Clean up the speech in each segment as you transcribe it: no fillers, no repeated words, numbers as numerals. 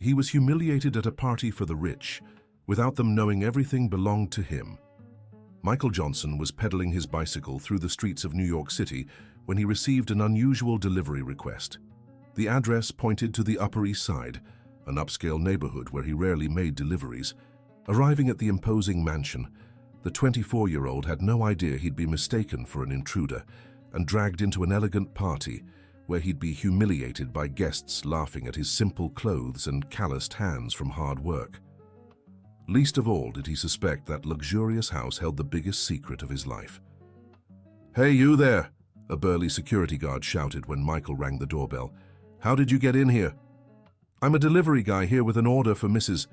He was humiliated at a party for the rich, without them knowing everything belonged to him. Michael Johnson was pedaling his bicycle through the streets of New York City when he received an unusual delivery request. The address pointed to the Upper East Side, an upscale neighborhood where he rarely made deliveries. Arriving at the imposing mansion, the 24-year-old had no idea he'd be mistaken for an intruder and dragged into an elegant party where he'd be humiliated by guests laughing at his simple clothes and calloused hands from hard work. Least of all did he suspect that luxurious house held the biggest secret of his life. "Hey, you there!" a burly security guard shouted when Michael rang the doorbell. "How did you get in here?" "I'm a delivery guy here with an order for Mrs.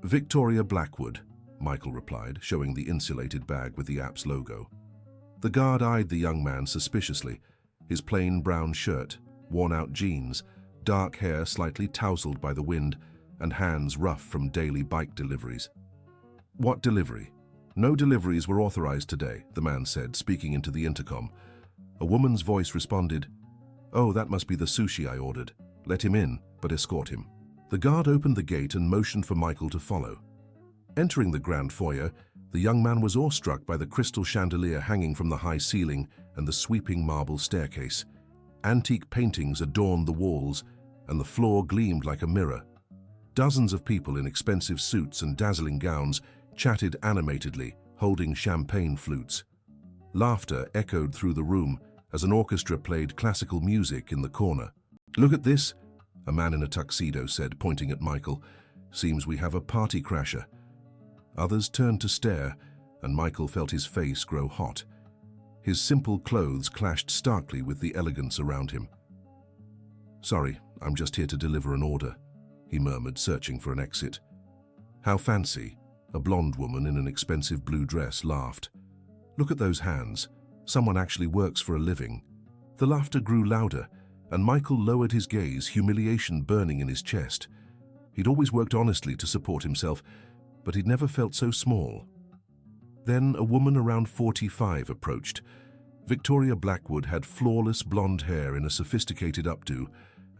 Victoria Blackwood," Michael replied, showing the insulated bag with the app's logo. The guard eyed the young man suspiciously, his plain brown shirt, worn-out jeans, dark hair slightly tousled by the wind, and hands rough from daily bike deliveries. "What delivery?" "No deliveries were authorized today," the man said, speaking into the intercom. A woman's voice responded, "Oh, that must be the sushi I ordered. Let him in, but escort him." The guard opened the gate and motioned for Michael to follow. Entering the grand foyer, the young man was awestruck by the crystal chandelier hanging from the high ceiling and the sweeping marble staircase. Antique paintings adorned the walls, and the floor gleamed like a mirror. Dozens of people in expensive suits and dazzling gowns chatted animatedly, holding champagne flutes. Laughter echoed through the room as an orchestra played classical music in the corner. "Look at this," a man in a tuxedo said, pointing at Michael. "Seems we have a party crasher." Others turned to stare, and Michael felt his face grow hot. His simple clothes clashed starkly with the elegance around him. "Sorry, I'm just here to deliver an order," he murmured, searching for an exit. "How fancy," a blonde woman in an expensive blue dress laughed. "Look at those hands. Someone actually works for a living." The laughter grew louder, and Michael lowered his gaze, humiliation burning in his chest. He'd always worked honestly to support himself, but he'd never felt so small. Then a woman around 45 approached. Victoria Blackwood had flawless blonde hair in a sophisticated updo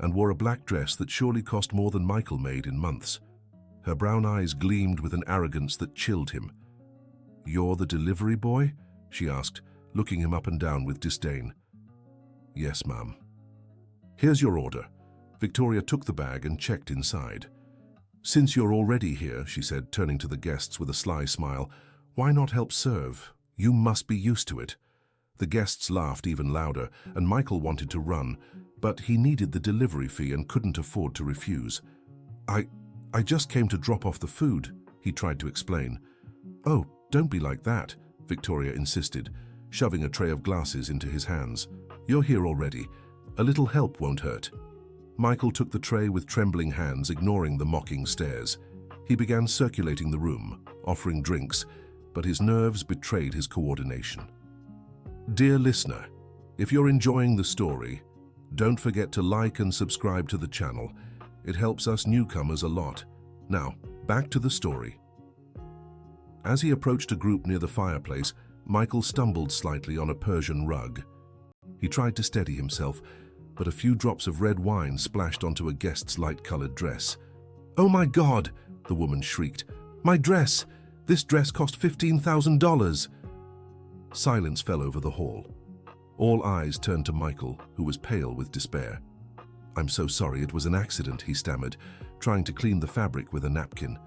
and wore a black dress that surely cost more than Michael made in months. Her brown eyes gleamed with an arrogance that chilled him. "You're the delivery boy?" she asked, looking him up and down with disdain. "Yes, ma'am." "Here's your order." Victoria took the bag and checked inside. "Since you're already here," she said, turning to the guests with a sly smile, "why not help serve? You must be used to it." The guests laughed even louder, and Michael wanted to run, but he needed the delivery fee and couldn't afford to refuse. I just came to drop off the food," he tried to explain. "Oh, don't be like that," Victoria insisted, shoving a tray of glasses into his hands. "You're here already. A little help won't hurt." Michael took the tray with trembling hands, ignoring the mocking stares. He began circulating the room, offering drinks, but his nerves betrayed his coordination. Dear listener, if you're enjoying the story, don't forget to like and subscribe to the channel. It helps us newcomers a lot. Now, back to the story. As he approached a group near the fireplace, Michael stumbled slightly on a Persian rug. He tried to steady himself, but a few drops of red wine splashed onto a guest's light-colored dress. "Oh my God!" the woman shrieked. "My dress! This dress cost $15,000! Silence fell over the hall. All eyes turned to Michael, who was pale with despair. "I'm so sorry, it was an accident," he stammered, trying to clean the fabric with a napkin.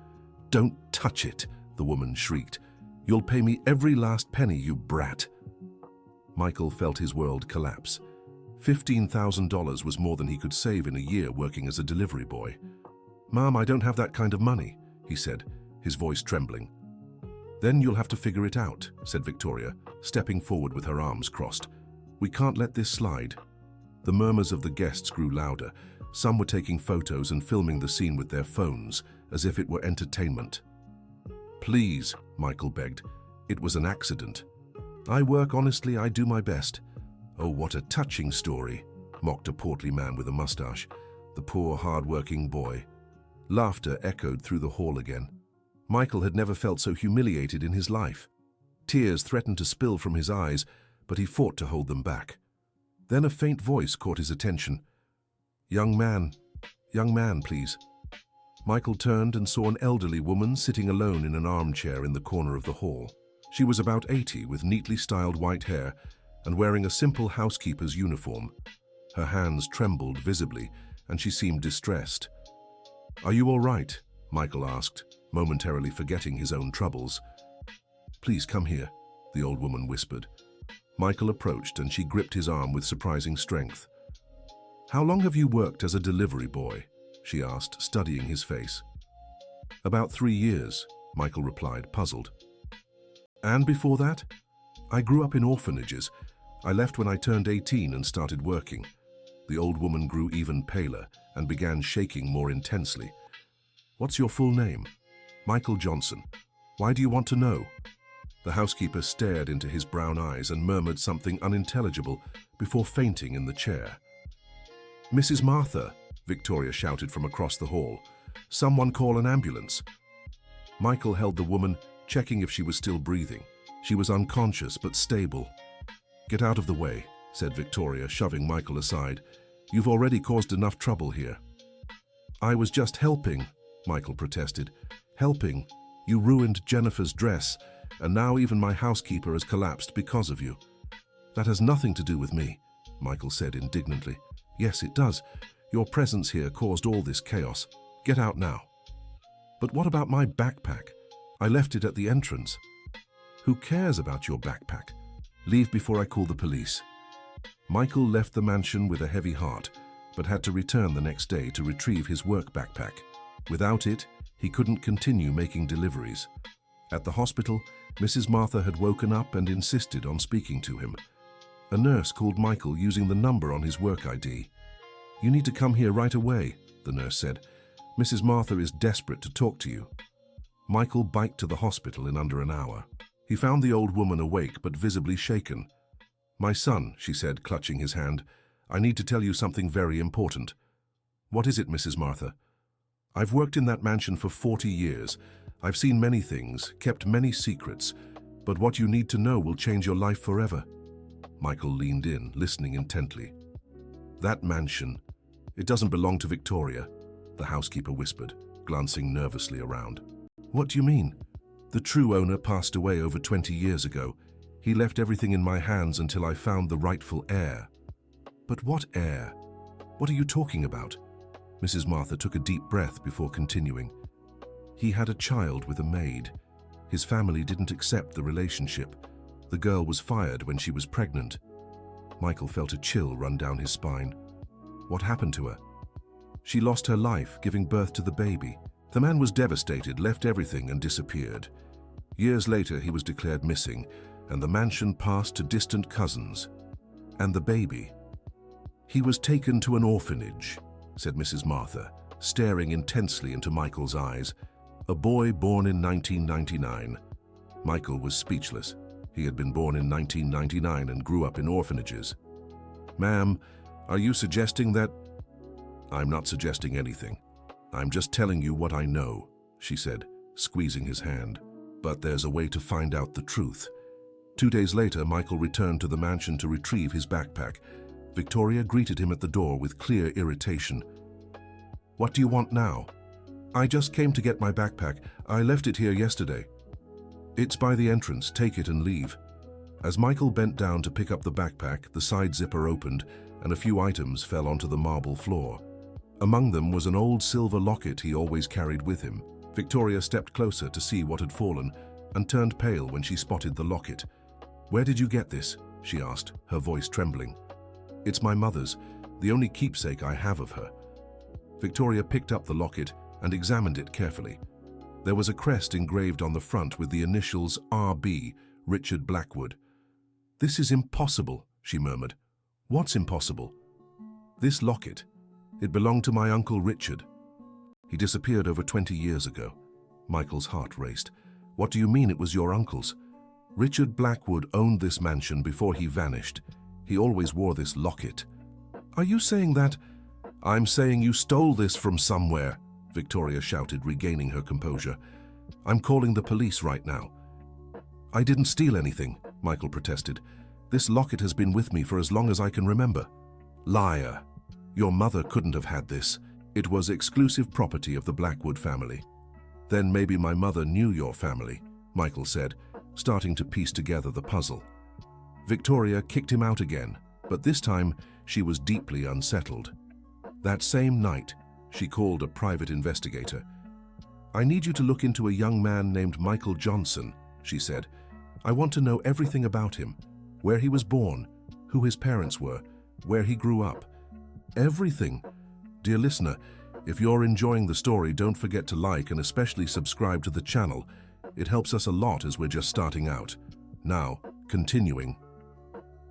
"Don't touch it!" the woman shrieked. "You'll pay me every last penny, you brat!" Michael felt his world collapse. $15,000 was more than he could save in a year working as a delivery boy. "Ma'am, I don't have that kind of money," he said, his voice trembling. "Then you'll have to figure it out," said Victoria, stepping forward with her arms crossed. "We can't let this slide." The murmurs of the guests grew louder. Some were taking photos and filming the scene with their phones, as if it were entertainment. "Please," Michael begged. "It was an accident." "I work honestly, I do my best." "Oh, what a touching story," mocked a portly man with a mustache. The poor, hard-working boy. Laughter echoed through the hall again. Michael had never felt so humiliated in his life. Tears threatened to spill from his eyes, but he fought to hold them back. Then a faint voice caught his attention. Young man, please." Michael turned and saw an elderly woman sitting alone in an armchair in the corner of the hall. She was about 80, with neatly styled white hair and wearing a simple housekeeper's uniform. Her hands trembled visibly, and she seemed distressed. "Are you all right?" Michael asked, momentarily forgetting his own troubles. "Please come here," the old woman whispered. Michael approached and she gripped his arm with surprising strength. "How long have you worked as a delivery boy?" she asked, studying his face. "About 3 years," Michael replied, puzzled. "And before that?" "I grew up in orphanages. I left when I turned 18 and started working." The old woman grew even paler and began shaking more intensely. "What's your full name?" "Michael Johnson. Why do you want to know?" The housekeeper stared into his brown eyes and murmured something unintelligible before fainting in the chair. "Mrs. Martha," Victoria shouted from across the hall. "Someone call an ambulance." Michael held the woman, checking if she was still breathing. She was unconscious but stable. "Get out of the way," said Victoria, shoving Michael aside. "You've already caused enough trouble here." "I was just helping," Michael protested. "Helping? You ruined Jennifer's dress, and now even my housekeeper has collapsed because of you." "That has nothing to do with me," Michael said indignantly. "Yes, it does. Your presence here caused all this chaos. Get out now." "But what about my backpack? I left it at the entrance." "Who cares about your backpack? Leave before I call the police." Michael left the mansion with a heavy heart, but had to return the next day to retrieve his work backpack. Without it, he couldn't continue making deliveries. At the hospital, Mrs. Martha had woken up and insisted on speaking to him. A nurse called Michael using the number on his work ID. "You need to come here right away," the nurse said. "Mrs. Martha is desperate to talk to you." Michael biked to the hospital in under an hour. He found the old woman awake but visibly shaken. "My son," she said, clutching his hand, "I need to tell you something very important." "What is it, Mrs. Martha?" "I've worked in that mansion for 40 years. I've seen many things, kept many secrets, but what you need to know will change your life forever." Michael leaned in, listening intently. "That mansion, it doesn't belong to Victoria," the housekeeper whispered, glancing nervously around. "What do you mean?" "The true owner passed away over 20 years ago. He left everything in my hands until I found the rightful heir." "But what heir? What are you talking about?" Mrs. Martha took a deep breath before continuing. "He had a child with a maid. His family didn't accept the relationship. The girl was fired when she was pregnant." Michael felt a chill run down his spine. "What happened to her?" "She lost her life giving birth to the baby. The man was devastated, left everything and disappeared. Years later, he was declared missing, and the mansion passed to distant cousins. And the baby? He was taken to an orphanage," said Mrs. Martha, staring intensely into Michael's eyes. "A boy born in 1999. Michael was speechless. He had been born in 1999 and grew up in orphanages. "Ma'am, are you suggesting that—" "I'm not suggesting anything. I'm just telling you what I know," she said, squeezing his hand. "But there's a way to find out the truth." 2 days later, Michael returned to the mansion to retrieve his backpack. Victoria greeted him at the door with clear irritation. "What do you want now?" "I just came to get my backpack. I left it here yesterday." "It's by the entrance. Take it and leave." As Michael bent down to pick up the backpack, the side zipper opened and a few items fell onto the marble floor. Among them was an old silver locket he always carried with him. Victoria stepped closer to see what had fallen and turned pale when she spotted the locket. "Where did you get this?" she asked, her voice trembling. "It's my mother's, the only keepsake I have of her." Victoria picked up the locket and examined it carefully. There was a crest engraved on the front with the initials R.B., Richard Blackwood. "This is impossible," she murmured. "What's impossible?" "This locket. It belonged to my uncle Richard. He disappeared over 20 years ago." Michael's heart raced. "What do you mean it was your uncle's?" "Richard Blackwood owned this mansion before he vanished. He always wore this locket." "Are you saying that—" "I'm saying you stole this from somewhere," Victoria shouted, regaining her composure. "I'm calling the police right now." "I didn't steal anything," Michael protested. "This locket has been with me for as long as I can remember." "Liar! Your mother couldn't have had this. It was exclusive property of the Blackwood family. Then maybe my mother knew your family, Michael said, starting to piece together the puzzle. Victoria kicked him out again, but this time she was deeply unsettled. That same night, she called a private investigator. "I need you to look into a young man named Michael Johnson," she said. "I want to know everything about him, where he was born, who his parents were, where he grew up. Everything." Dear listener, if you're enjoying the story, don't forget to like and especially subscribe to the channel. It helps us a lot as we're just starting out. Now, continuing.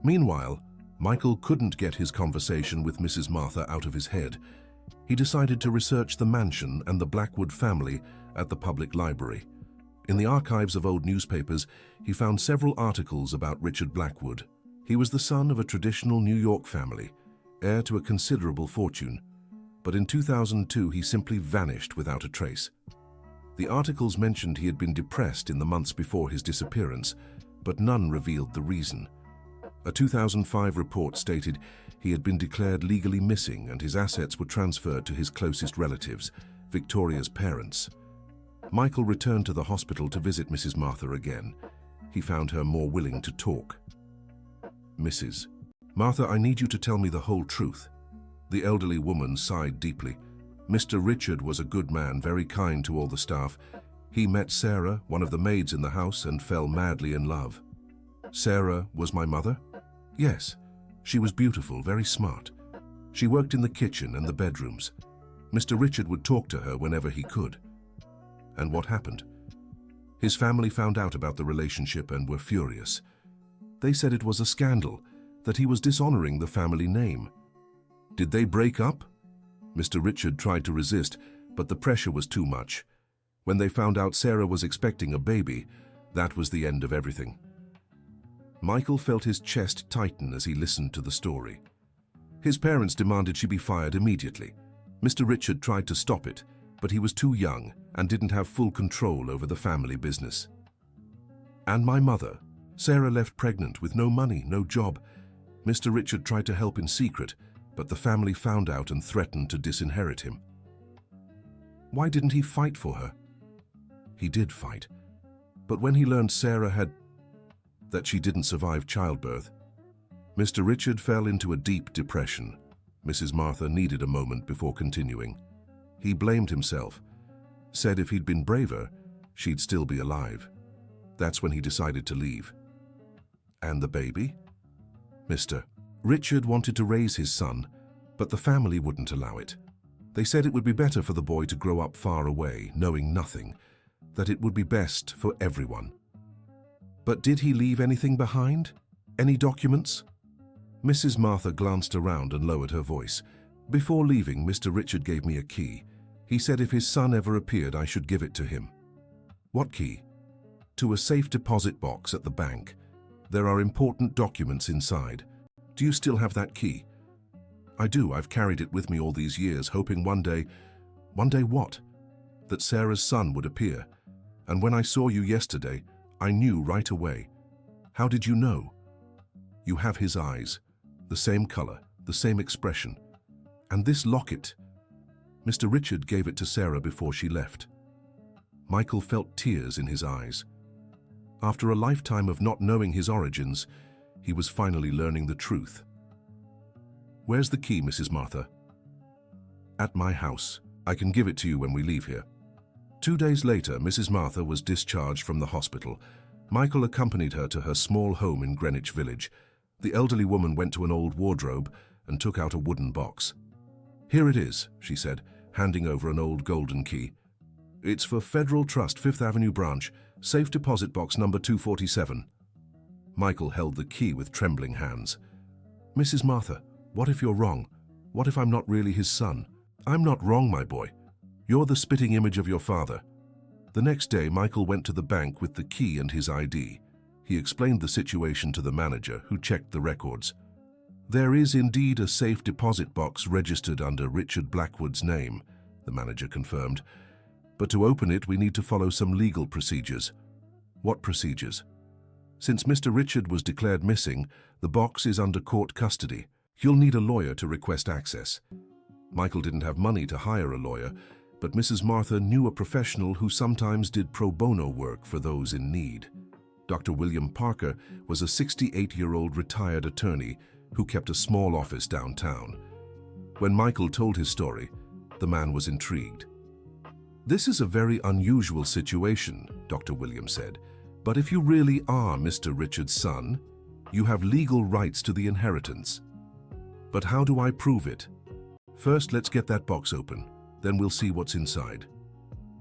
Meanwhile, Michael couldn't get his conversation with Mrs. Martha out of his head. He decided to research the mansion and the Blackwood family at the public library. In the archives of old newspapers, he found several articles about Richard Blackwood. He was the son of a traditional New York family, heir to a considerable fortune. But in 2002, he simply vanished without a trace. The articles mentioned he had been depressed in the months before his disappearance, but none revealed the reason. A 2005 report stated he had been declared legally missing and his assets were transferred to his closest relatives, Victoria's parents. Michael returned to the hospital to visit Mrs. Martha again. He found her more willing to talk. "Mrs. Martha, I need you to tell me the whole truth." The elderly woman sighed deeply. "Mr. Richard was a good man, very kind to all the staff. He met Sarah, one of the maids in the house, and fell madly in love." "Sarah was my mother?" "Yes. She was beautiful, very smart. She worked in the kitchen and the bedrooms. Mr. Richard would talk to her whenever he could." "And what happened?" "His family found out about the relationship and were furious. They said it was a scandal, that he was dishonoring the family name." "Did they break up?" Mr. Richard tried to resist, but the pressure was too much. When they found out Sarah was expecting a baby, that was the end of everything. Michael felt his chest tighten as he listened to the story. His parents demanded she be fired immediately. Mr. Richard tried to stop it, but he was too young and didn't have full control over the family business. "And my mother, Sarah, left pregnant with no money, no job. Mr. Richard tried to help in secret, but the family found out and threatened to disinherit him." "Why didn't he fight for her?" "He did fight, but when he learned that she didn't survive childbirth, Mr. Richard fell into a deep depression." Mrs. Martha needed a moment before continuing. "He blamed himself, said if he'd been braver, she'd still be alive. That's when he decided to leave." "And the baby?" "Mr. Richard wanted to raise his son, but the family wouldn't allow it. They said it would be better for the boy to grow up far away, knowing nothing, that it would be best for everyone." "But did he leave anything behind? Any documents?" Mrs. Martha glanced around and lowered her voice. "Before leaving, Mr. Richard gave me a key. He said if his son ever appeared, I should give it to him." "What key?" "To a safe deposit box at the bank. There are important documents inside. Do you still have that key?" "I do. I've carried it with me all these years, hoping one day..." "One day what?" "That Sarah's son would appear. And when I saw you yesterday, I knew right away." "How did you know?" "You have his eyes, the same color, the same expression. And this locket, Mr. Richard gave it to Sarah before she left." Michael felt tears in his eyes. After a lifetime of not knowing his origins, he was finally learning the truth. "Where's the key, Mrs. Martha?" "At my house. I can give it to you when we leave here." 2 days later, Mrs. Martha was discharged from the hospital. Michael accompanied her to her small home in Greenwich Village. The elderly woman went to an old wardrobe and took out a wooden box. "Here it is," she said, handing over an old golden key. "It's for Federal Trust, 5th Avenue branch, safe deposit box number 247. Michael held the key with trembling hands. "Mrs. Martha, what if you're wrong? What if I'm not really his son?" "I'm not wrong, my boy. You're the spitting image of your father." The next day, Michael went to the bank with the key and his ID. He explained the situation to the manager, who checked the records. "There is indeed a safe deposit box registered under Richard Blackwood's name," the manager confirmed. "But to open it, we need to follow some legal procedures." "What procedures?" "Since Mr. Richard was declared missing, the box is under court custody. You'll need a lawyer to request access." Michael didn't have money to hire a lawyer, but Mrs. Martha knew a professional who sometimes did pro bono work for those in need. Dr. William Parker was a 68-year-old retired attorney who kept a small office downtown. When Michael told his story, the man was intrigued. "This is a very unusual situation," Dr. William said, "but if you really are Mr. Richard's son, you have legal rights to the inheritance. But how do I prove it? First, let's get that box open, then we'll see what's inside."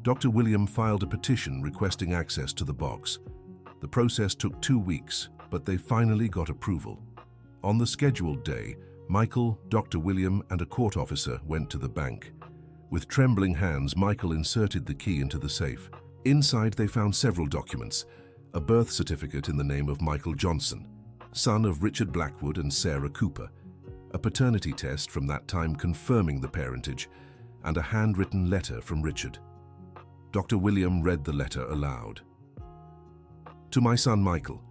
Dr. William filed a petition requesting access to the box. The process took 2 weeks, but they finally got approval. On the scheduled day, Michael, Dr. William, and a court officer went to the bank. With trembling hands, Michael inserted the key into the safe. Inside, they found several documents: a birth certificate in the name of Michael Johnson, son of Richard Blackwood and Sarah Cooper, a paternity test from that time confirming the parentage, and a handwritten letter from Richard. Dr. William read the letter aloud. "To my son Michael,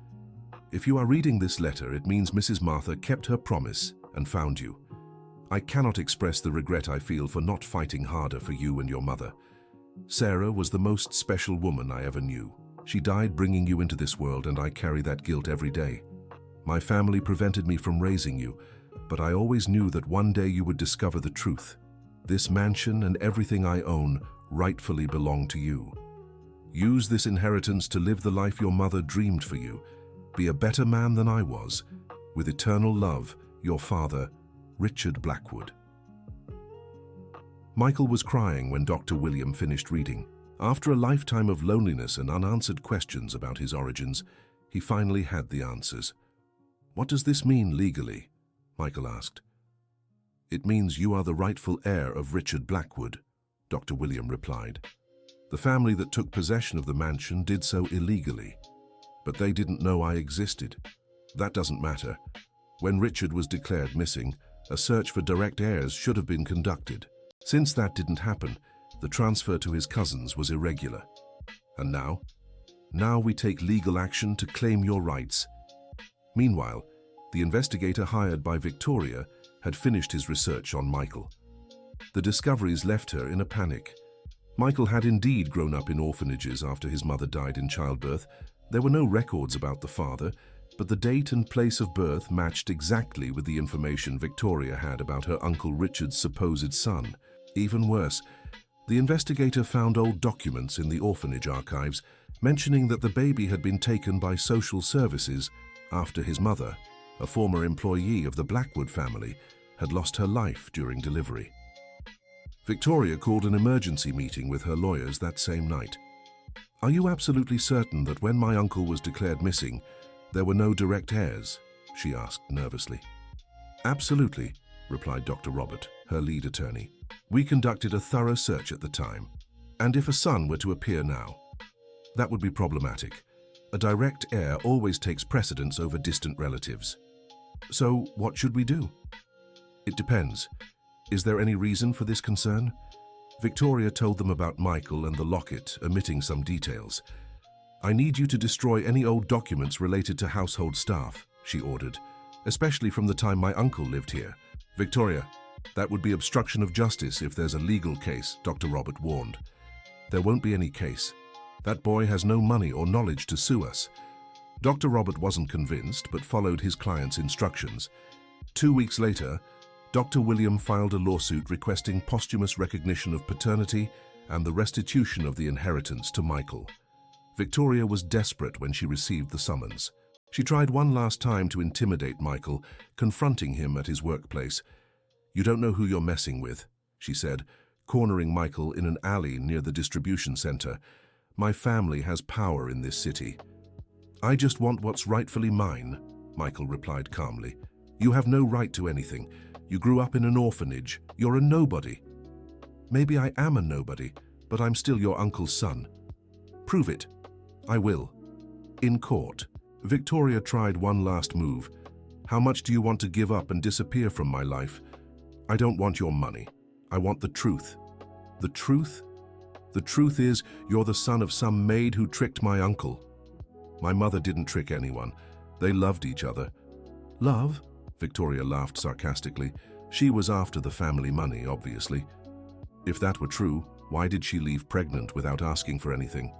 if you are reading this letter, it means Mrs. Martha kept her promise and found you. I cannot express the regret I feel for not fighting harder for you and your mother. Sarah was the most special woman I ever knew. She died bringing you into this world, and I carry that guilt every day. My family prevented me from raising you, but I always knew that one day you would discover the truth. This mansion and everything I own rightfully belong to you. Use this inheritance to live the life your mother dreamed for you. Be a better man than I was. With eternal love, your father, Richard Blackwood." Michael was crying when Dr. William finished reading. After a lifetime of loneliness and unanswered questions about his origins, he finally had the answers. "What does this mean legally?" Michael asked. "It means you are the rightful heir of Richard Blackwood," Dr. William replied. "The family that took possession of the mansion did so illegally, but they didn't know I existed. That doesn't matter. When Richard was declared missing, a search for direct heirs should have been conducted. Since that didn't happen, the transfer to his cousins was irregular. And now? Now we take legal action to claim your rights." Meanwhile, the investigator hired by Victoria had finished his research on Michael. The discoveries left her in a panic. Michael had indeed grown up in orphanages after his mother died in childbirth. There were no records about the father, but the date and place of birth matched exactly with the information Victoria had about her Uncle Richard's supposed son. Even worse, the investigator found old documents in the orphanage archives mentioning that the baby had been taken by social services after his mother, a former employee of the Blackwood family, had lost her life during delivery. Victoria called an emergency meeting with her lawyers that same night. "Are you absolutely certain that when my uncle was declared missing, there were no direct heirs?" she asked nervously. "Absolutely," replied Dr. Robert, her lead attorney. "We conducted a thorough search at the time, and if a son were to appear now, that would be problematic. A direct heir always takes precedence over distant relatives. So what should we do?" "It depends. Is there any reason for this concern?" Victoria told them about Michael and the locket, omitting some details. "I need you to destroy any old documents related to household staff," she ordered, "especially from the time my uncle lived here." "Victoria, that would be obstruction of justice if there's a legal case," Dr. Robert warned. "There won't be any case. That boy has no money or knowledge to sue us." Dr. Robert wasn't convinced, but followed his client's instructions. 2 weeks later, Dr. William filed a lawsuit requesting posthumous recognition of paternity and the restitution of the inheritance to Michael. Victoria was desperate when she received the summons. She tried one last time to intimidate Michael, confronting him at his workplace. "You don't know who you're messing with," she said, cornering Michael in an alley near the distribution center. "My family has power in this city." "I just want what's rightfully mine," Michael replied calmly. "You have no right to anything. You grew up in an orphanage. You're a nobody." "Maybe I am a nobody, but I'm still your uncle's son." "Prove it." "I will. In court." Victoria tried one last move. "How much do you want to give up and disappear from my life?" "I don't want your money. I want the truth." "The truth?" "The truth is, you're the son of some maid who tricked my uncle." "My mother didn't trick anyone. They loved each other." "Love?" Victoria laughed sarcastically. She was after the family money, obviously. If that were true, why did she leave pregnant without asking for anything?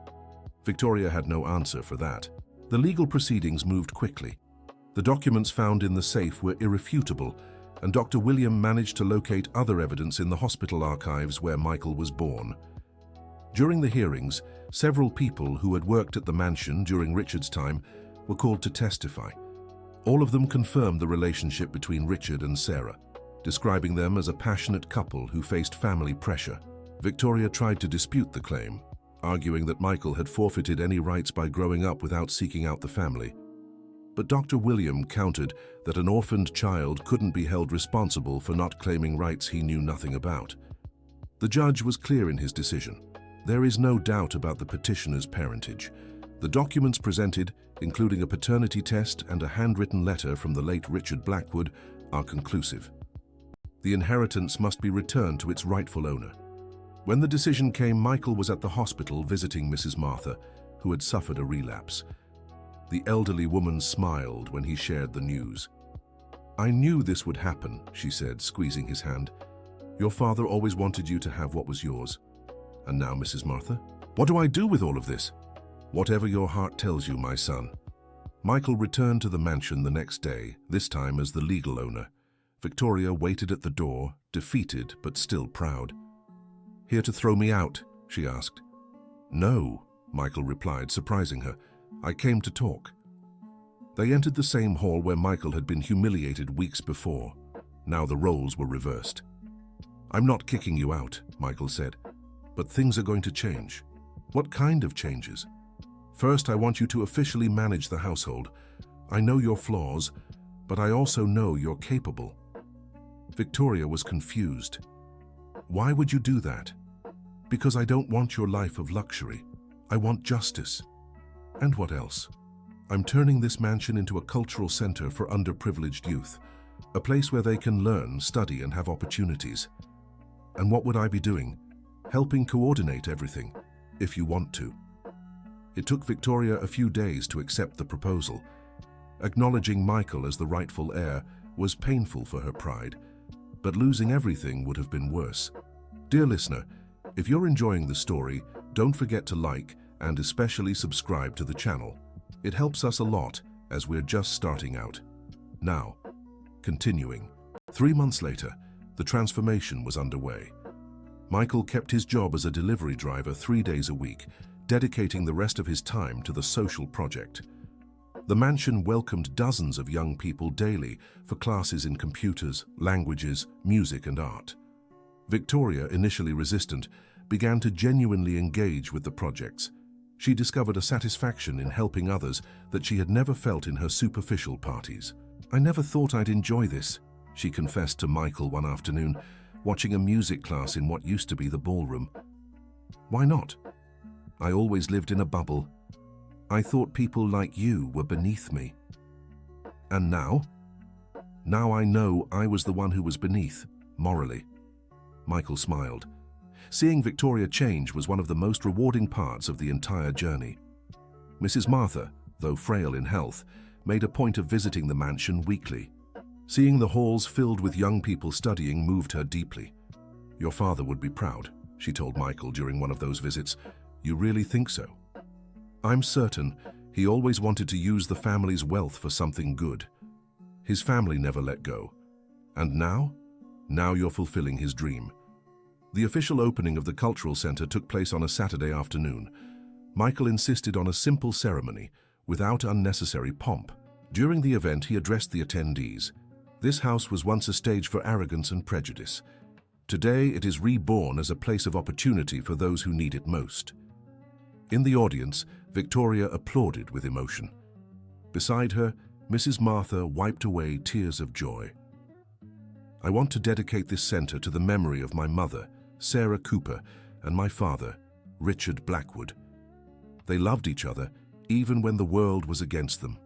Victoria had no answer for that. The legal proceedings moved quickly. The documents found in the safe were irrefutable, and Dr. William managed to locate other evidence in the hospital archives where Michael was born. During the hearings, several people who had worked at the mansion during Richard's time were called to testify. All of them confirmed the relationship between Richard and Sarah, describing them as a passionate couple who faced family pressure. Victoria tried to dispute the claim, arguing that Michael had forfeited any rights by growing up without seeking out the family. But Dr. William countered that an orphaned child couldn't be held responsible for not claiming rights he knew nothing about. The judge was clear in his decision. There is no doubt about the petitioner's parentage. The documents presented, including a paternity test and a handwritten letter from the late Richard Blackwood, are conclusive. The inheritance must be returned to its rightful owner. When the decision came, Michael was at the hospital visiting Mrs. Martha, who had suffered a relapse. The elderly woman smiled when he shared the news. "I knew this would happen," she said, squeezing his hand. "Your father always wanted you to have what was yours. And now, Mrs. Martha, what do I do with all of this?" "Whatever your heart tells you, my son." Michael returned to the mansion the next day, this time as the legal owner. Victoria waited at the door, defeated but still proud. "Here to throw me out?" she asked. "No," Michael replied, surprising her. "I came to talk." They entered the same hall where Michael had been humiliated weeks before. Now the roles were reversed. "I'm not kicking you out," Michael said, "but things are going to change." "What kind of changes?" "First, I want you to officially manage the household. I know your flaws, but I also know you're capable." Victoria was confused. "Why would you do that?" "Because I don't want your life of luxury. I want justice." "And what else?" "I'm turning this mansion into a cultural center for underprivileged youth, a place where they can learn, study, and have opportunities." "And what would I be doing?" "Helping coordinate everything, if you want to." It took Victoria a few days to accept the proposal. Acknowledging Michael as the rightful heir was painful for her pride, but losing everything would have been worse. Dear listener, if you're enjoying the story, don't forget to like and especially subscribe to the channel. It helps us a lot as we're just starting out. Now, continuing. 3 months later, the transformation was underway. Michael kept his job as a delivery driver 3 days a week, dedicating the rest of his time to the social project. The mansion welcomed dozens of young people daily for classes in computers, languages, music, and art. Victoria, initially resistant, began to genuinely engage with the projects. She discovered a satisfaction in helping others that she had never felt in her superficial parties. "I never thought I'd enjoy this," she confessed to Michael one afternoon, watching a music class in what used to be the ballroom. "Why not?" "I always lived in a bubble. I thought people like you were beneath me." "And now?" "Now I know I was the one who was beneath, morally." Michael smiled. Seeing Victoria change was one of the most rewarding parts of the entire journey. Mrs. Martha, though frail in health, made a point of visiting the mansion weekly. Seeing the halls filled with young people studying moved her deeply. "Your father would be proud," she told Michael during one of those visits. "You really think so?" "I'm certain. He always wanted to use the family's wealth for something good. His family never let go. And now? Now you're fulfilling his dream." The official opening of the cultural center took place on a Saturday afternoon. Michael insisted on a simple ceremony, without unnecessary pomp. During the event, he addressed the attendees. This house was once a stage for arrogance and prejudice. Today, it is reborn as a place of opportunity for those who need it most. In the audience, Victoria applauded with emotion. Beside her, Mrs. Martha wiped away tears of joy. "I want to dedicate this center to the memory of my mother, Sarah Cooper, and my father, Richard Blackwood. They loved each other, even when the world was against them."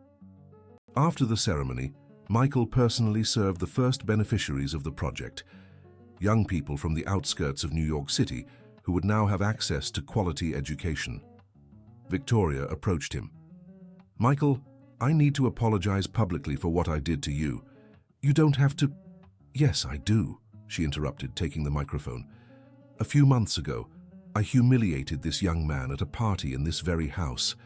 After the ceremony, Michael personally served the first beneficiaries of the project, young people from the outskirts of New York City who would now have access to quality education. Victoria approached him. "Michael, I need to apologize publicly for what I did to you." "You don't have to." Yes, I do, she interrupted, taking the microphone. A few months ago, I humiliated this young man at a party in this very house.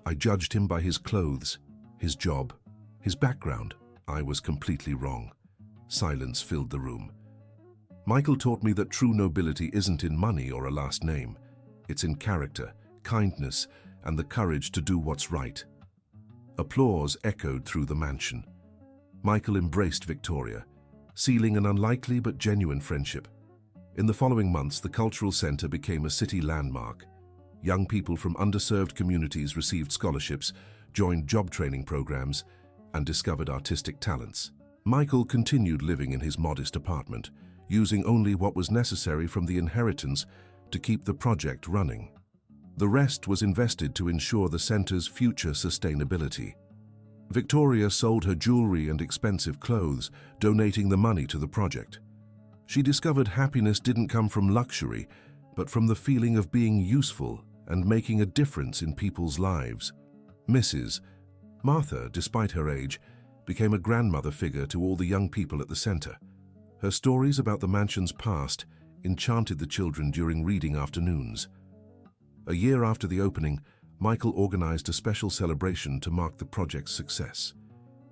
I judged him by his clothes, his job, his background. I was completely wrong. Silence filled the room. Michael taught me that true nobility isn't in money or a last name. It's in character, kindness, and the courage to do what's right. Applause echoed through the mansion. Michael embraced Victoria, sealing an unlikely but genuine friendship. In the following months, the cultural center became a city landmark. Young people from underserved communities received scholarships, joined job training programs, and discovered artistic talents. Michael continued living in his modest apartment, using only what was necessary from the inheritance to keep the project running. The rest was invested to ensure the center's future sustainability. Victoria sold her jewelry and expensive clothes, donating the money to the project. She discovered happiness didn't come from luxury, but from the feeling of being useful and making a difference in people's lives. Mrs. Martha, despite her age, became a grandmother figure to all the young people at the center. Her stories about the mansion's past enchanted the children during reading afternoons. A year after the opening, Michael organized a special celebration to mark the project's success.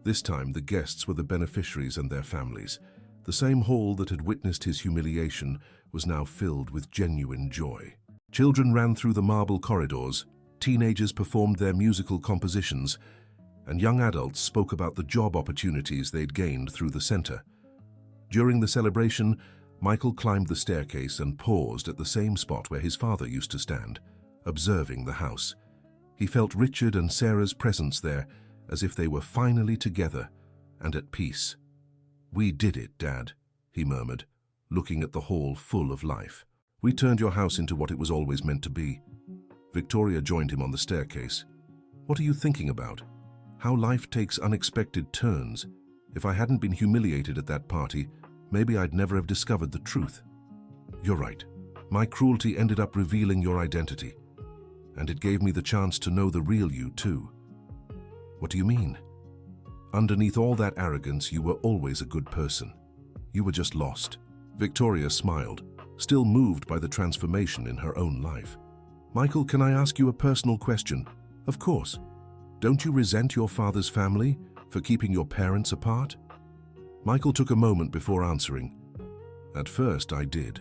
This time, the guests were the beneficiaries and their families. The same hall that had witnessed his humiliation was now filled with genuine joy. Children ran through the marble corridors, teenagers performed their musical compositions, and young adults spoke about the job opportunities they'd gained through the center. During the celebration, Michael climbed the staircase and paused at the same spot where his father used to stand, observing the house. He felt Richard and Sarah's presence there, as if they were finally together and at peace. "We did it, Dad," he murmured, looking at the hall full of life. "We turned your house into what it was always meant to be." Victoria joined him on the staircase. "What are you thinking about? How life takes unexpected turns. If I hadn't been humiliated at that party, maybe I'd never have discovered the truth." "You're right. My cruelty ended up revealing your identity. And it gave me the chance to know the real you, too." "What do you mean?" "Underneath all that arrogance, you were always a good person. You were just lost." Victoria smiled, still moved by the transformation in her own life. "Michael, can I ask you a personal question?" "Of course. Don't you resent your father's family for keeping your parents apart?" Michael took a moment before answering. "At first, I did.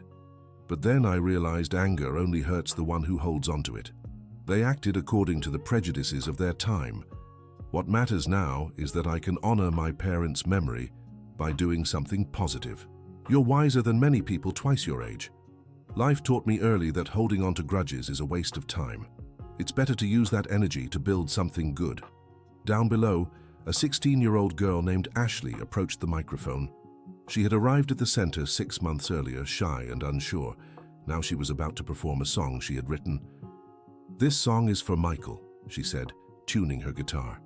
But then I realized anger only hurts the one who holds onto it. They acted according to the prejudices of their time. What matters now is that I can honor my parents' memory by doing something positive." "You're wiser than many people twice your age. Life taught me early that holding on to grudges is a waste of time. It's better to use that energy to build something good." Down below, a 16-year-old girl named Ashley approached the microphone. She had arrived at the center 6 months earlier, shy and unsure. Now she was about to perform a song she had written. "This song is for Michael," she said, tuning her guitar.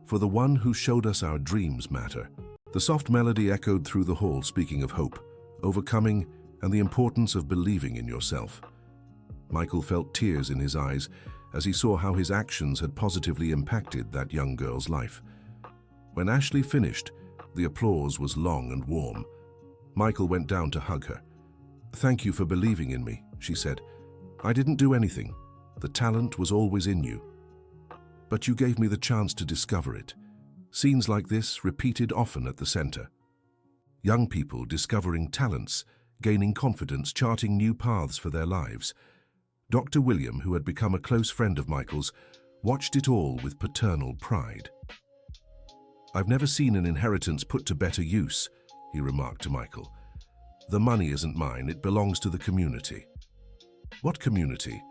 "For the one who showed us our dreams matter." The soft melody echoed through the hall, speaking of hope, overcoming, and the importance of believing in yourself. Michael felt tears in his eyes as he saw how his actions had positively impacted that young girl's life. When Ashley finished, the applause was long and warm. Michael went down to hug her. "Thank you for believing in me," she said. "I didn't do anything. The talent was always in you. But you gave me the chance to discover it." Scenes like this repeated often at the center. Young people discovering talents, gaining confidence, charting new paths for their lives. Dr. William, who had become a close friend of Michael's, watched it all with paternal pride. "I've never seen an inheritance put to better use," he remarked to Michael. "The money isn't mine, it belongs to the community." "What community?"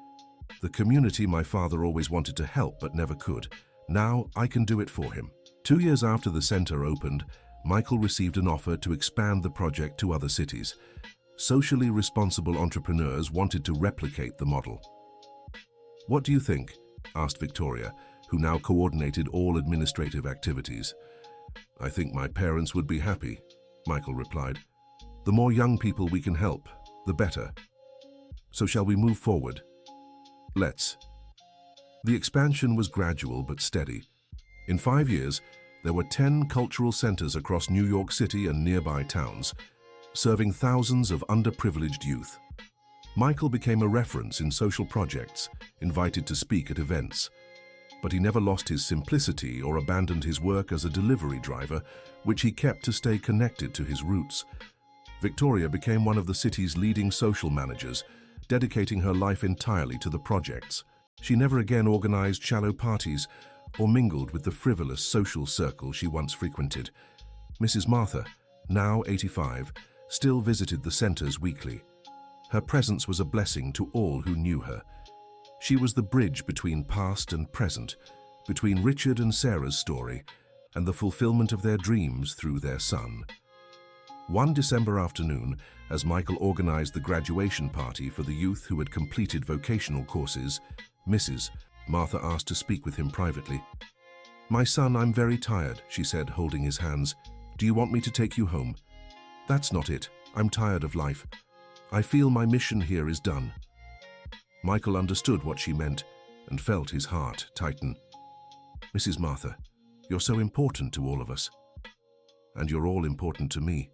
"The community my father always wanted to help but never could. Now I can do it for him." 2 years after the center opened, Michael received an offer to expand the project to other cities. Socially responsible entrepreneurs wanted to replicate the model. "What do you think?" asked Victoria, who now coordinated all administrative activities. "I think my parents would be happy," Michael replied. "The more young people we can help, the better. So shall we move forward?" "Let's." The expansion was gradual but steady. In 5 years, There were 10 cultural centers across New York City and nearby towns, serving thousands of underprivileged youth. Michael became a reference in social projects, invited to speak at events. But he never lost his simplicity or abandoned his work as a delivery driver, which he kept to stay connected to his roots. Victoria became one of the city's leading social managers, dedicating her life entirely to the projects. She never again organized shallow parties or mingled with the frivolous social circle she once frequented. Mrs. Martha, now 85, still visited the centers weekly. Her presence was a blessing to all who knew her. She was the bridge between past and present, between Richard and Sarah's story and the fulfillment of their dreams through their son. One December afternoon, as Michael organized the graduation party for the youth who had completed vocational courses, Mrs. Martha asked to speak with him privately. "My son, I'm very tired," she said, holding his hands. "Do you want me to take you home?" "That's not it. I'm tired of life. I feel my mission here is done." Michael understood what she meant and felt his heart tighten. "Mrs. Martha, you're so important to all of us. And you're all important to me.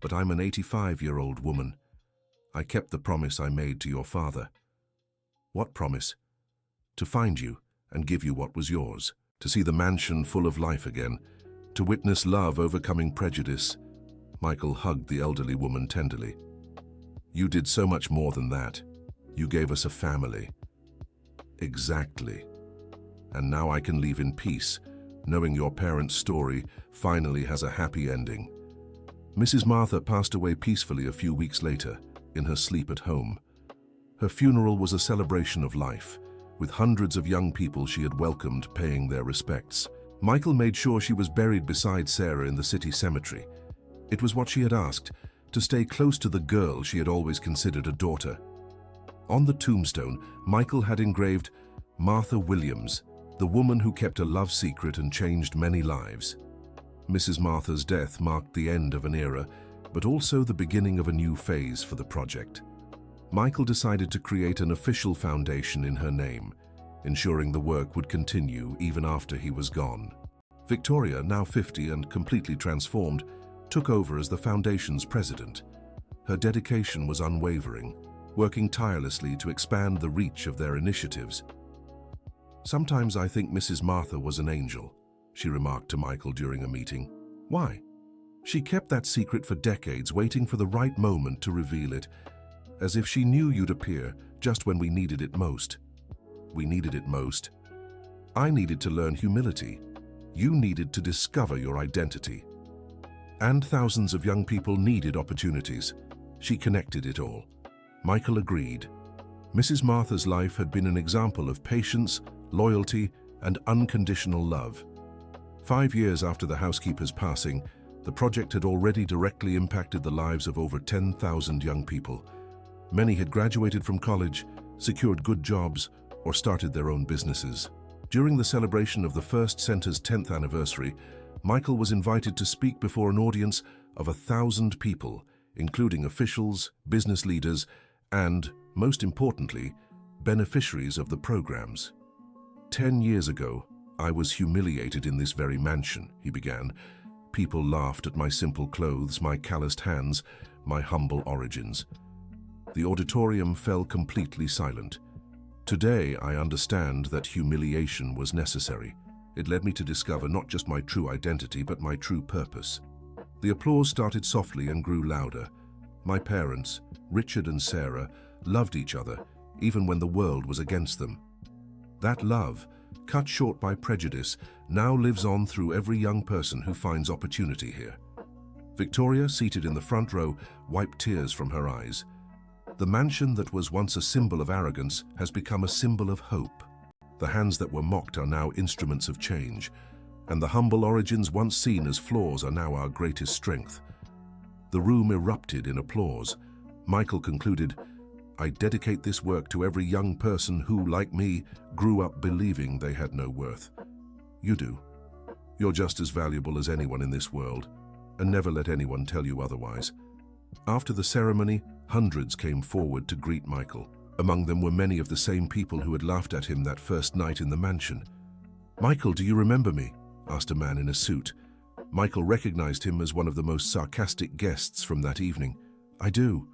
But I'm an 85-year-old woman. I kept the promise I made to your father." "What promise?" "To find you and give you what was yours, to see the mansion full of life again, to witness love overcoming prejudice." Michael hugged the elderly woman tenderly. "You did so much more than that. You gave us a family." "Exactly. And now I can leave in peace, knowing your parents' story finally has a happy ending." Mrs. Martha passed away peacefully a few weeks later, in her sleep at home. Her funeral was a celebration of life, with hundreds of young people she had welcomed paying their respects. Michael made sure she was buried beside Sarah in the city cemetery. It was what she had asked, to stay close to the girl she had always considered a daughter. On the tombstone, Michael had engraved, "Martha Williams, the woman who kept a love secret and changed many lives." Mrs. Martha's death marked the end of an era, but also the beginning of a new phase for the project. Michael decided to create an official foundation in her name, ensuring the work would continue even after he was gone. Victoria, now 50 and completely transformed, took over as the foundation's president. Her dedication was unwavering, working tirelessly to expand the reach of their initiatives. "Sometimes I think Mrs. Martha was an angel," she remarked to Michael during a meeting. "Why?" "She kept that secret for decades, waiting for the right moment to reveal it, as if she knew you'd appear just when we needed it most." "We needed it most." "I needed to learn humility. You needed to discover your identity. And thousands of young people needed opportunities. She connected it all." Michael agreed. Mrs. Martha's life had been an example of patience, loyalty, and unconditional love. 5 years after the housekeeper's passing, the project had already directly impacted the lives of over 10,000 young people. Many had graduated from college, secured good jobs, or started their own businesses. During the celebration of the first center's 10th anniversary, Michael was invited to speak before an audience of 1,000 people, including officials, business leaders, and, most importantly, beneficiaries of the programs. 10 years ago, I was humiliated in this very mansion," he began. "People laughed at my simple clothes, my calloused hands, my humble origins. The auditorium fell completely silent. Today, I understand that humiliation was necessary. It led me to discover not just my true identity, but my true purpose." The applause started softly and grew louder. My parents, Richard and Sarah, loved each other, even when the world was against them. That love, cut short by prejudice, now lives on through every young person who finds opportunity here. Victoria, seated in the front row, wiped tears from her eyes. The mansion that was once a symbol of arrogance has become a symbol of hope. The hands that were mocked are now instruments of change, and the humble origins once seen as flaws are now our greatest strength. The room erupted in applause. Michael concluded, "I dedicate this work to every young person who, like me, grew up believing they had no worth. You do. You're just as valuable as anyone in this world, and never let anyone tell you otherwise." After the ceremony, hundreds came forward to greet Michael. Among them were many of the same people who had laughed at him that first night in the mansion. "Michael, do you remember me?" asked a man in a suit. Michael recognized him as one of the most sarcastic guests from that evening. I do.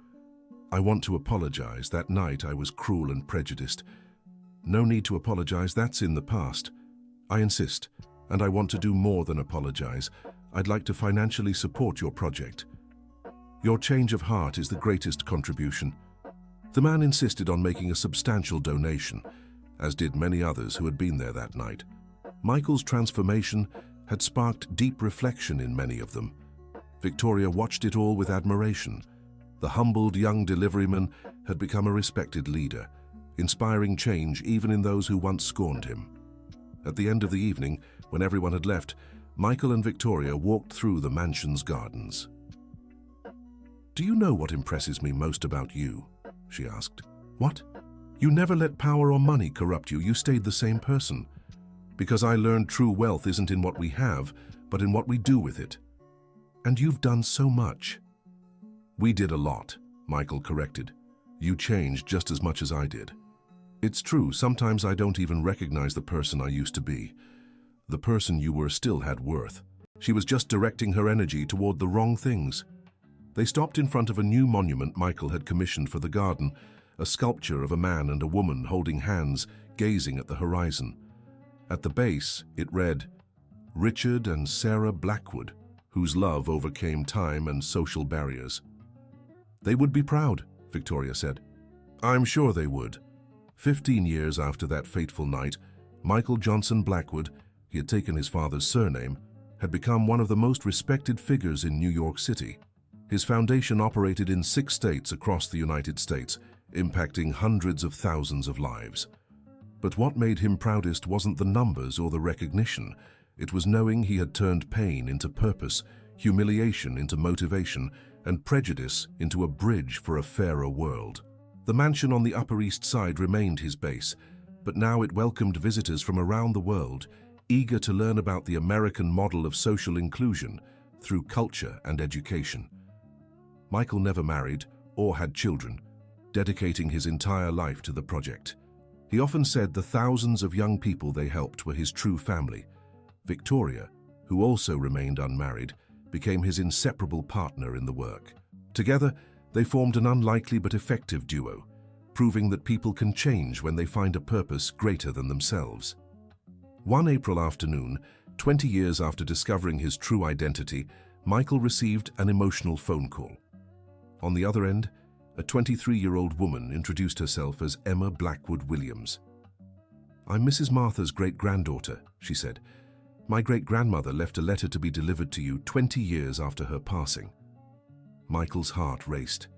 I want to apologize. That night I was cruel and prejudiced. No need to apologize, that's in the past. I insist, and I want to do more than apologize. I'd like to financially support your project. Your change of heart is the greatest contribution. The man insisted on making a substantial donation, as did many others who had been there that night. Michael's transformation had sparked deep reflection in many of them. Victoria watched it all with admiration. The humbled young deliveryman had become a respected leader, inspiring change even in those who once scorned him. At the end of the evening, when everyone had left, Michael and Victoria walked through the mansion's gardens. "Do you know what impresses me most about you?" she asked. "What? You never let power or money corrupt you. You stayed the same person. Because I learned true wealth isn't in what we have, but in what we do with it. And you've done so much." "We did a lot," Michael corrected. "You changed just as much as I did. It's true, sometimes I don't even recognize the person I used to be. The person you were still had worth. She was just directing her energy toward the wrong things." They stopped in front of a new monument Michael had commissioned for the garden, a sculpture of a man and a woman holding hands, gazing at the horizon. At the base, it read, "Richard and Sarah Blackwood, whose love overcame time and social barriers." "They would be proud," Victoria said. "I'm sure they would." 15 years after that fateful night, Michael Johnson Blackwood, he had taken his father's surname, had become one of the most respected figures in New York City. His foundation operated in 6 states across the United States, impacting hundreds of thousands of lives. But what made him proudest wasn't the numbers or the recognition. It was knowing he had turned pain into purpose, humiliation into motivation, and prejudice into a bridge for a fairer world. The mansion on the Upper East Side remained his base, but now it welcomed visitors from around the world, eager to learn about the American model of social inclusion through culture and education. Michael never married or had children, dedicating his entire life to the project. He often said the thousands of young people they helped were his true family. Victoria, who also remained unmarried, became his inseparable partner in the work. Together, they formed an unlikely but effective duo, proving that people can change when they find a purpose greater than themselves. One April afternoon, 20 years after discovering his true identity, Michael received an emotional phone call. On the other end, a 23-year-old woman introduced herself as Emma Blackwood Williams. "I'm Mrs. Martha's great-granddaughter," she said. "My great-grandmother left a letter to be delivered to you 20 years after her passing." Michael's heart raced.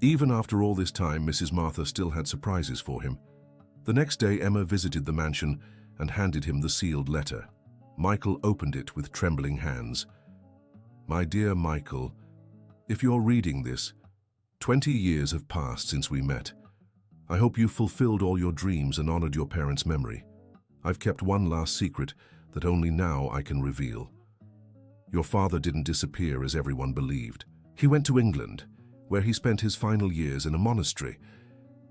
Even after all this time, Mrs. Martha still had surprises for him. The next day, Emma visited the mansion and handed him the sealed letter. Michael opened it with trembling hands. "My dear Michael, if you're reading this, 20 years have passed since we met. I hope you've fulfilled all your dreams and honored your parents' memory. I've kept one last secret that only now I can reveal. Your father didn't disappear as everyone believed. He went to England, where he spent his final years in a monastery.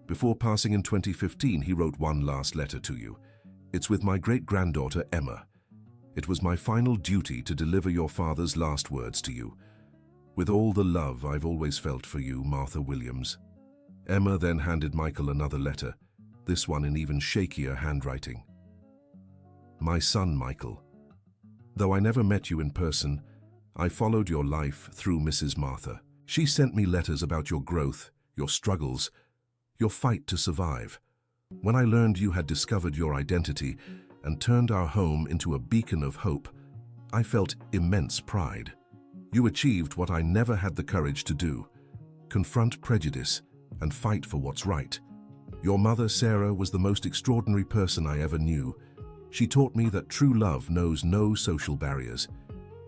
Before passing in 2015, he wrote one last letter to you. It's with my great-granddaughter, Emma. It was my final duty to deliver your father's last words to you. With all the love I've always felt for you, Martha Williams." Emma then handed Michael another letter, this one in even shakier handwriting. "My son, Michael. Though I never met you in person, I followed your life through Mrs. Martha. She sent me letters about your growth, your struggles, your fight to survive. When I learned you had discovered your identity and turned our home into a beacon of hope, I felt immense pride. You achieved what I never had the courage to do: confront prejudice and fight for what's right. Your mother, Sarah, was the most extraordinary person I ever knew. She taught me that true love knows no social barriers.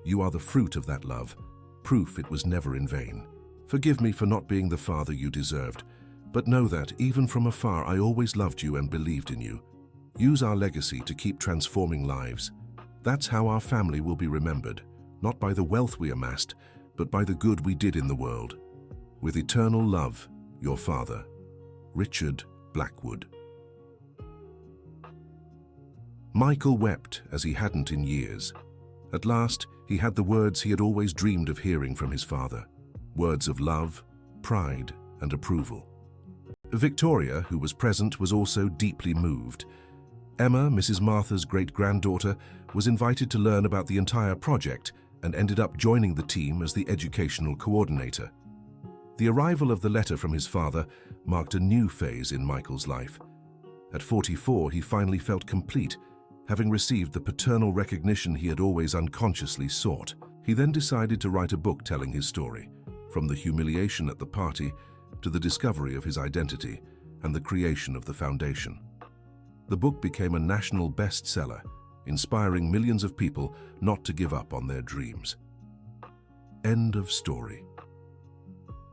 You are the fruit of that love, proof it was never in vain. Forgive me for not being the father you deserved, but know that, even from afar, I always loved you and believed in you. Use our legacy to keep transforming lives. That's how our family will be remembered, not by the wealth we amassed, but by the good we did in the world. With eternal love, your father, Richard Blackwood." Michael wept as he hadn't in years. At last, he had the words he had always dreamed of hearing from his father. Words of love, pride, and approval. Victoria, who was present, was also deeply moved. Emma, Mrs. Martha's great-granddaughter, was invited to learn about the entire project and ended up joining the team as the educational coordinator. The arrival of the letter from his father marked a new phase in Michael's life. At 44, he finally felt complete, having received the paternal recognition he had always unconsciously sought. He then decided to write a book telling his story, from the humiliation at the party to the discovery of his identity and the creation of the foundation. The book became a national bestseller, inspiring millions of people not to give up on their dreams. End of story.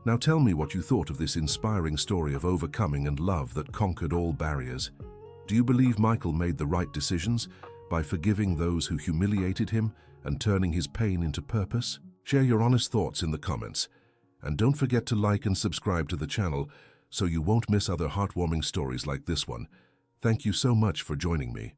Now tell me what you thought of this inspiring story of overcoming and love that conquered all barriers. Do you believe Michael made the right decisions by forgiving those who humiliated him and turning his pain into purpose? Share your honest thoughts in the comments. And don't forget to like and subscribe to the channel so you won't miss other heartwarming stories like this one. Thank you so much for joining me.